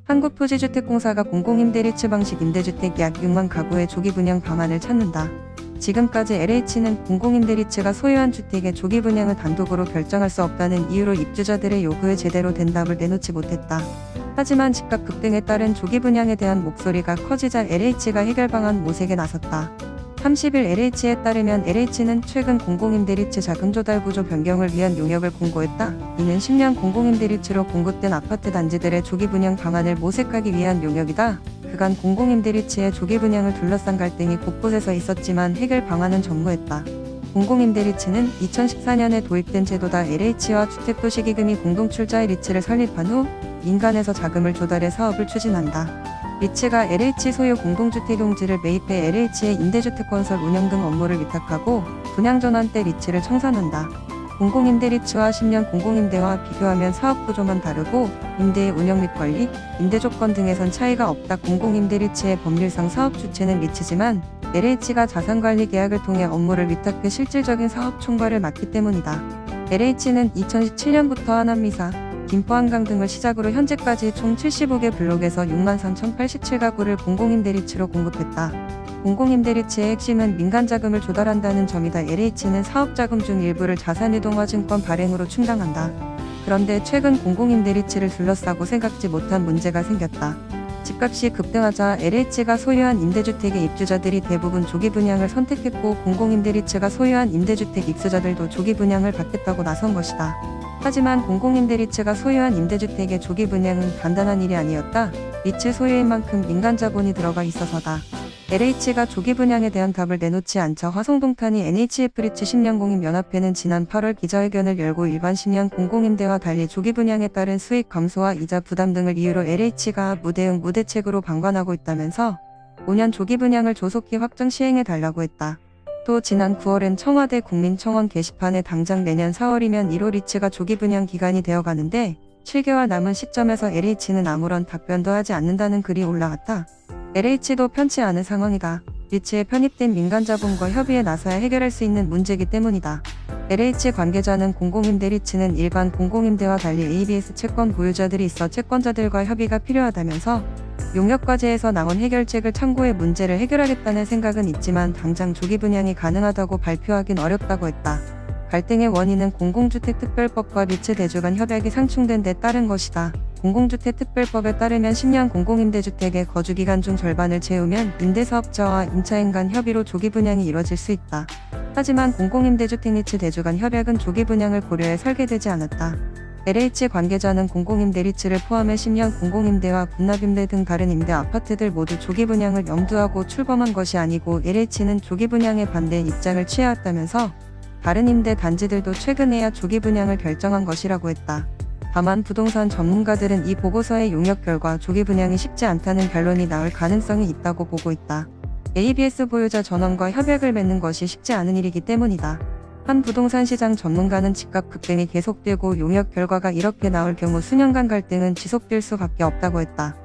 한국토지주택공사가 공공임대리츠 방식 임대주택 약 6만 가구의 조기 분양 방안을 찾는다. 지금까지 LH는 공공임대리츠가 소유한 주택의 조기 분양을 단독으로 결정할 수 없다는 이유로 입주자들의 요구에 제대로 된 답을 내놓지 못했다. 하지만 집값 급등에 따른 조기 분양에 대한 목소리가 커지자 LH가 해결 방안 모색에 나섰다. 30일 LH에 따르면 LH는 최근 공공임대리츠 자금 조달 구조 변경을 위한 용역을 공고했다. 이는 10년 공공임대리츠로 공급된 아파트 단지들의 조기 분양 방안을 모색하기 위한 용역이다. 그간 공공임대리츠의 조기 분양을 둘러싼 갈등이 곳곳에서 있었지만 해결 방안은 전무했다. 공공임대리츠는 2014년에 도입된 제도다. LH와 주택도시기금이 공동출자의 리츠를 설립한 후 민간에서 자금을 조달해 사업을 추진한다. 리츠가 LH 소유 공동주택용지를 매입해 LH의 임대주택 건설 운영 등 업무를 위탁하고 분양 전환 때 리츠를 청산한다. 공공임대리츠와 10년 공공임대와 비교하면 사업 구조만 다르고 임대의 운영 및 관리, 임대 조건 등에선 차이가 없다. 공공임대리츠의 법률상 사업 주체는 리츠지만 LH가 자산관리 계약을 통해 업무를 위탁해 실질적인 사업 총괄을 맡기 때문이다. LH는 2017년부터 하남미사, 김포한강 등을 시작으로 현재까지 총 75개 블록에서 63,087가구를 공공임대리츠로 공급했다. 공공임대리츠의 핵심은 민간자금을 조달한다는 점이다. LH는 사업자금 중 일부를 자산이동화증권 발행으로 충당한다. 그런데 최근 공공임대리츠를 둘러싸고 생각지 못한 문제가 생겼다. 집값이 급등하자 LH가 소유한 임대주택의 입주자들이 대부분 조기 분양을 선택했고 공공임대리츠가 소유한 임대주택 입주자들도 조기 분양을 받겠다고 나선 것이다. 하지만 공공임대리츠가 소유한 임대주택의 조기 분양은 간단한 일이 아니었다. 리츠 소유인 만큼 민간자본이 들어가 있어서다. LH가 조기 분양에 대한 답을 내놓지 않자 화성동탄이 NHF리츠 10년 공임연합회는 지난 8월 기자회견을 열고 일반 10년 공공임대와 달리 조기 분양에 따른 수익 감소와 이자 부담 등을 이유로 LH가 무대응 무대책으로 방관하고 있다면서 5년 조기 분양을 조속히 확정 시행해달라고 했다. 또 지난 9월엔 청와대 국민청원 게시판에 당장 내년 4월이면 1호 리츠가 조기 분양 기간이 되어가는데 7개월 남은 시점에서 LH는 아무런 답변도 하지 않는다는 글이 올라왔다. LH도 편치 않은 상황이다. 리츠에 편입된 민간자본과 협의에 나서야 해결할 수 있는 문제이기 때문이다. LH 관계자는 공공임대리츠는 일반 공공임대와 달리 ABS 채권 보유자들이 있어 채권자들과 협의가 필요하다면서 용역과제에서 나온 해결책을 참고해 문제를 해결하겠다는 생각은 있지만 당장 조기 분양이 가능하다고 발표하긴 어렵다고 했다. 갈등의 원인은 공공주택특별법과 리츠 대주 간 협약이 상충된 데 따른 것이다. 공공주택특별법에 따르면 10년 공공임대주택의 거주기간 중 절반을 채우면 임대사업자와 임차인 간 협의로 조기 분양이 이뤄질 수 있다. 하지만 공공임대주택 리츠 대주 간 협약은 조기 분양을 고려해 설계되지 않았다. LH 관계자는 공공임대리츠를 포함해 10년 공공임대와 분납임대 등 다른 임대 아파트들 모두 조기 분양을 염두하고 출범한 것이 아니고 LH는 조기 분양에 반대 입장을 취해왔다면서 다른 임대 단지들도 최근에야 조기 분양을 결정한 것이라고 했다. 다만 부동산 전문가들은 이 보고서의 용역 결과 조기 분양이 쉽지 않다는 결론이 나올 가능성이 있다고 보고 있다. ABS 보유자 전원과 협약을 맺는 것이 쉽지 않은 일이기 때문이다. 한 부동산 시장 전문가는 집값 급등이 계속되고 용역 결과가 이렇게 나올 경우 수년간 갈등은 지속될 수밖에 없다고 했다.